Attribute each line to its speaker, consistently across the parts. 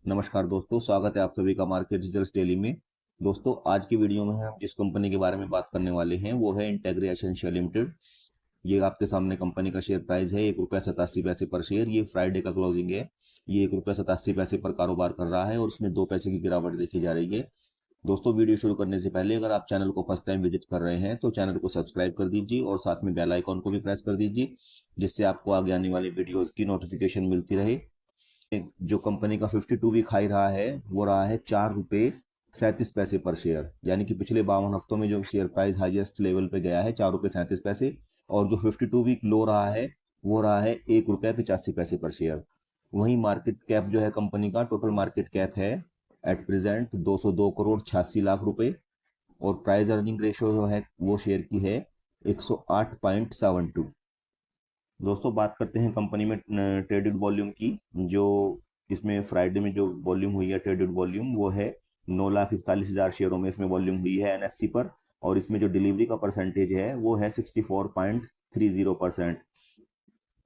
Speaker 1: नमस्कार दोस्तों, स्वागत है आप सभी का मार्केट रिजल्ट्स डेली में। दोस्तों, आज की वीडियो में हम जिस कंपनी के बारे में बात करने वाले हैं वो है इंटेग्रा एसेंशियल लिमिटेड। ये आपके सामने कंपनी का शेयर प्राइस है 1 रुपया 87 पैसे पर शेयर। ये फ्राइडे का क्लोजिंग है। ये 1 रुपया 87 पैसे पर कारोबार कर रहा है और उसमें 2 पैसे की गिरावट देखी जा रही है। दोस्तों, वीडियो शुरू करने से पहले अगर आप चैनल को फर्स्ट टाइम विजिट कर रहे हैं तो चैनल को सब्सक्राइब कर दीजिए और साथ में बेल आइकॉन को भी प्रेस कर दीजिए, जिससे आपको आगे आने वाली वीडियोस की नोटिफिकेशन मिलती रहे। जो कंपनी का 52 वीक हाई रहा है वो रहा है 4 रुपये 37 पैसे पर शेयर, यानी कि पिछले 52 हफ्तों में जो शेयर प्राइस हाईएस्ट लेवल पे गया है 4 रुपये 37 पैसे। और जो 52 वीक लो रहा है वो रहा है 1 रुपया 85 पैसे पर शेयर। वहीं मार्केट कैप जो है कंपनी का, टोटल मार्केट कैप है एट प्रेजेंट 202 करोड़ 86 लाख रुपए। और प्राइस अर्निंग रेशियो जो है वो शेयर की है 108.72। दोस्तों, बात करते हैं कंपनी में ट्रेडेड वॉल्यूम की। जो इसमें फ्राइडे में जो वॉल्यूम हुई है ट्रेडेड वॉल्यूम वो है 9,41,000 शेयरों में इसमें वॉल्यूम हुई है एनएससी पर। और इसमें जो डिलीवरी का परसेंटेज है वो है 64.30%।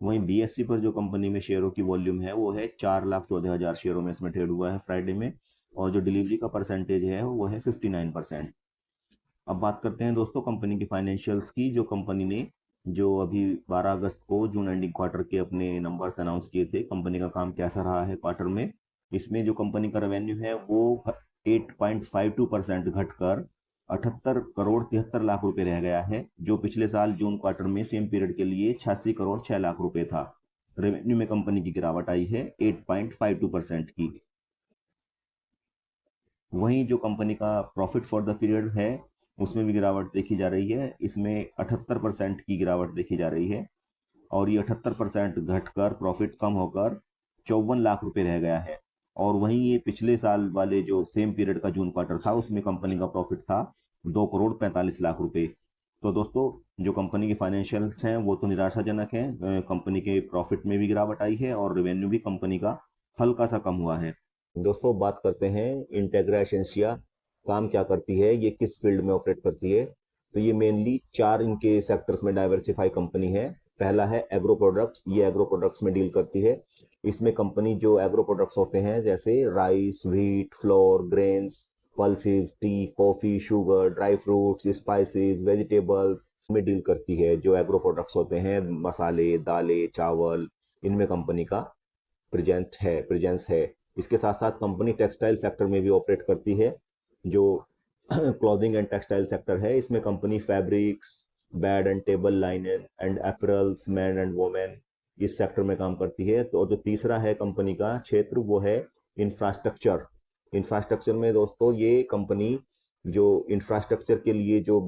Speaker 1: वहीं बीएससी पर जो कंपनी में शेयरों की वॉल्यूम है वो है 4,14,000 शेयरों में इसमें ट्रेड हुआ है फ्राइडे में। और जो डिलीवरी का परसेंटेज है वो है 59%। अब बात करते हैं दोस्तों कंपनी की फाइनेंशियल्स की। जो कंपनी ने जो अभी 12 अगस्त को जून एंडिंग क्वार्टर के अपने नंबर्स अनाउंस किए थे, कंपनी का काम कैसा रहा है क्वार्टर में। इसमें जो कंपनी का रेवेन्यू है वो 8.52% घटकर 78 करोड़ 73 लाख रुपए रह गया है, जो पिछले साल जून क्वार्टर में सेम पीरियड के लिए 86 करोड़ 6 लाख रुपए था। रेवेन्यू में कंपनी की गिरावट आई है 8.52% की। वहीं जो कंपनी का प्रॉफिट फॉर द पीरियड है उसमें भी गिरावट देखी जा रही है। इसमें 78% की गिरावट देखी जा रही है। और ये 78% घटकर प्रॉफिट कम होकर 54 लाख रुपए रह गया है। और वहीं ये पिछले साल वाले जो सेम पीरियड का जून क्वार्टर था उसमें कंपनी का प्रॉफिट था 2 करोड़ 45 लाख रुपए। तो दोस्तों, जो कंपनी के फाइनेंशियल्स हैं वो तो निराशाजनक हैं। कंपनी के प्रॉफिट में भी गिरावट आई है और रेवेन्यू भी कंपनी का हल्का सा कम हुआ है। दोस्तों, बात करते हैं इंटेग्रा एसेंशिया काम क्या करती है, ये किस फील्ड में ऑपरेट करती है। तो ये मेनली 4 इनके सेक्टर्स में डाइवर्सिफाई कंपनी है। पहला है एग्रो प्रोडक्ट्स। ये एग्रो प्रोडक्ट्स में डील करती है। इसमें कंपनी जो एग्रो प्रोडक्ट्स होते हैं जैसे rice, wheat, floor, grains, pulses, T, coffee, sugar, dry fruits, spices, vegetables में डील करती है। जो एग्रो प्रोडक्ट्स होते हैं मसाले, दालें, चावल, इनमें कंपनी का प्रेजेंस है। इसके साथ साथ कंपनी टेक्सटाइल सेक्टर में भी ऑपरेट करती है। जो क्लॉथिंग एंड टेक्सटाइल सेक्टर है इसमें company fabrics, bed and table liner and apparels, man and women, इस सेक्टर में काम करती है। तो जो तीसरा है कंपनी का क्षेत्र वो है इंफ्रास्ट्रक्चर। इंफ्रास्ट्रक्चर में दोस्तों ये कंपनी जो इंफ्रास्ट्रक्चर के लिए जो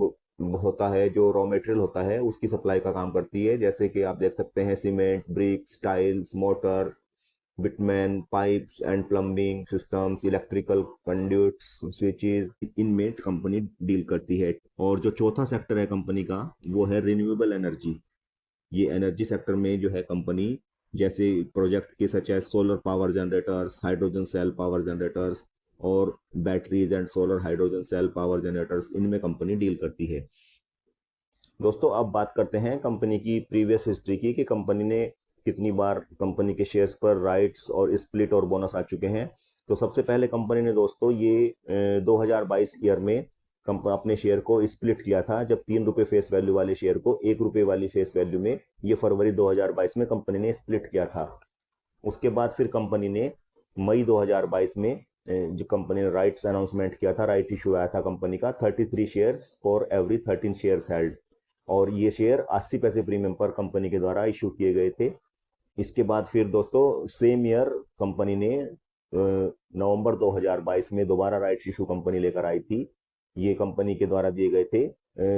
Speaker 1: होता है, जो रॉ मटेरियल होता है उसकी सप्लाई का काम करती है। जैसे कि आप देख सकते हैं cement, bricks, tiles, motor, bitumen, pipes and plumbing systems, electrical conduits, switches, इनमें कंपनी डील करती है। और जो चौथा सेक्टर है कंपनी का वो है रिन्यूएबल एनर्जी। ये एनर्जी सेक्टर में जो है कंपनी जैसे प्रोजेक्ट्स के such as solar power generators, hydrogen cell power generators और batteries and solar hydrogen cell power generators, इनमें कंपनी डील करती है। दोस्तों, अब बात करते हैं कंपनी की प्रीवियस हिस्ट्री की कि कंपनी ने कितनी बार कंपनी के शेयर्स पर राइट्स और स्प्लिट और बोनस आ चुके हैं। तो सबसे पहले कंपनी ने दोस्तों ये 2022 ईयर में अपने शेयर को स्प्लिट किया था, जब 3 रुपये फेस वैल्यू वाले शेयर को 1 रुपये वाली फेस वैल्यू में, ये फरवरी 2022 में कंपनी ने स्प्लिट किया था। उसके बाद फिर कंपनी ने मई 2022 में जो कंपनी ने राइट्स अनाउंसमेंट किया था, राइट इशू आया था कंपनी का 33 shares for every 13 shares held. और ये शेयर 80 पैसे प्रीमियम पर कंपनी के द्वारा इशू किए गए थे। इसके बाद फिर दोस्तों सेम ईयर कंपनी ने नवंबर 2022 में दोबारा राइट्स इशू कंपनी लेकर आई थी। ये कंपनी के द्वारा दिए गए थे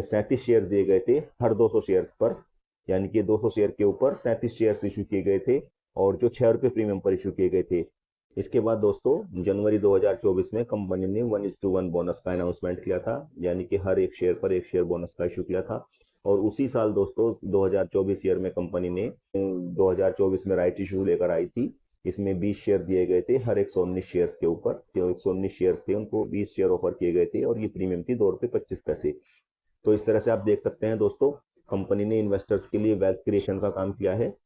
Speaker 1: 37 शेयर दिए गए थे हर 200 शेयर्स पर, यानी कि 200 शेयर के ऊपर 37 शेयर्स इशू किए गए थे और जो 6 रुपये प्रीमियम पर इशू किए गए थे। इसके बाद दोस्तों जनवरी 2024 में कंपनी ने 1:1 बोनस का अनाउंसमेंट किया था, यानी कि हर एक शेयर पर 1 शेयर बोनस का इशू किया था। और उसी साल दोस्तों 2024 ईयर में कंपनी ने 2024 में राइट इशू लेकर आई थी। इसमें 20 शेयर दिए गए थे हर 119 शेयर्स के ऊपर। जो 119 शेयर थे उनको 20 शेयर ऑफर किए गए थे और ये प्रीमियम थी 2 रुपये 25 पैसे। तो इस तरह से आप देख सकते हैं दोस्तों, कंपनी ने इन्वेस्टर्स के लिए वेल्थ क्रिएशन का काम किया है।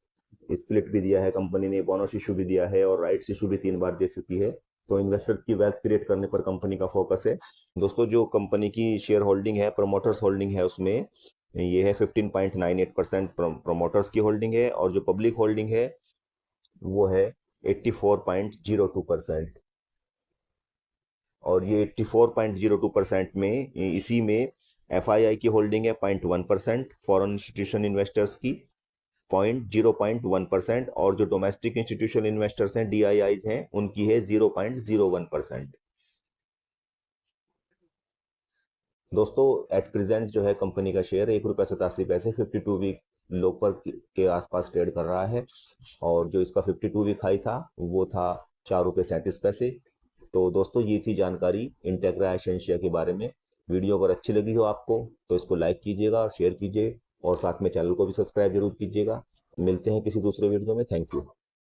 Speaker 1: स्प्लिट भी दिया है कंपनी ने, बोनस इशू भी दिया है और राइट्स इशू भी 3 बार दे चुकी है। तो इन्वेस्टर की वेल्थ क्रिएट करने पर कंपनी का फोकस है। दोस्तों जो कंपनी की शेयर होल्डिंग है, प्रमोटर्स होल्डिंग है, उसमें ये है 15.98% प्रमोटर्स की होल्डिंग है, और जो पब्लिक होल्डिंग है वो है 84.02%। और ये 84.02% में इसी में FII की होल्डिंग है 0.1%, फॉरेन इंस्टीट्यूशन इन्वेस्टर्स की 0.1%, और जो डोमेस्टिक इंस्टीट्यूशन इन्वेस्टर्स हैं, DIIs हैं, उनकी है 0.01%। दोस्तों एट प्रेजेंट जो है कंपनी का शेयर ₹1.87 52 वीक लो पर के आसपास ट्रेड कर रहा है, और जो इसका 52 वीक हाई था वो था ₹4.37। तो दोस्तों ये थी जानकारी इंटेग्रा एसेंशिया के बारे में। वीडियो अगर अच्छी लगी हो आपको तो इसको लाइक कीजिएगा और शेयर कीजिए, और साथ में चैनल को भी सब्सक्राइब जरूर कीजिएगा। मिलते हैं किसी दूसरे वीडियो में। Thank you.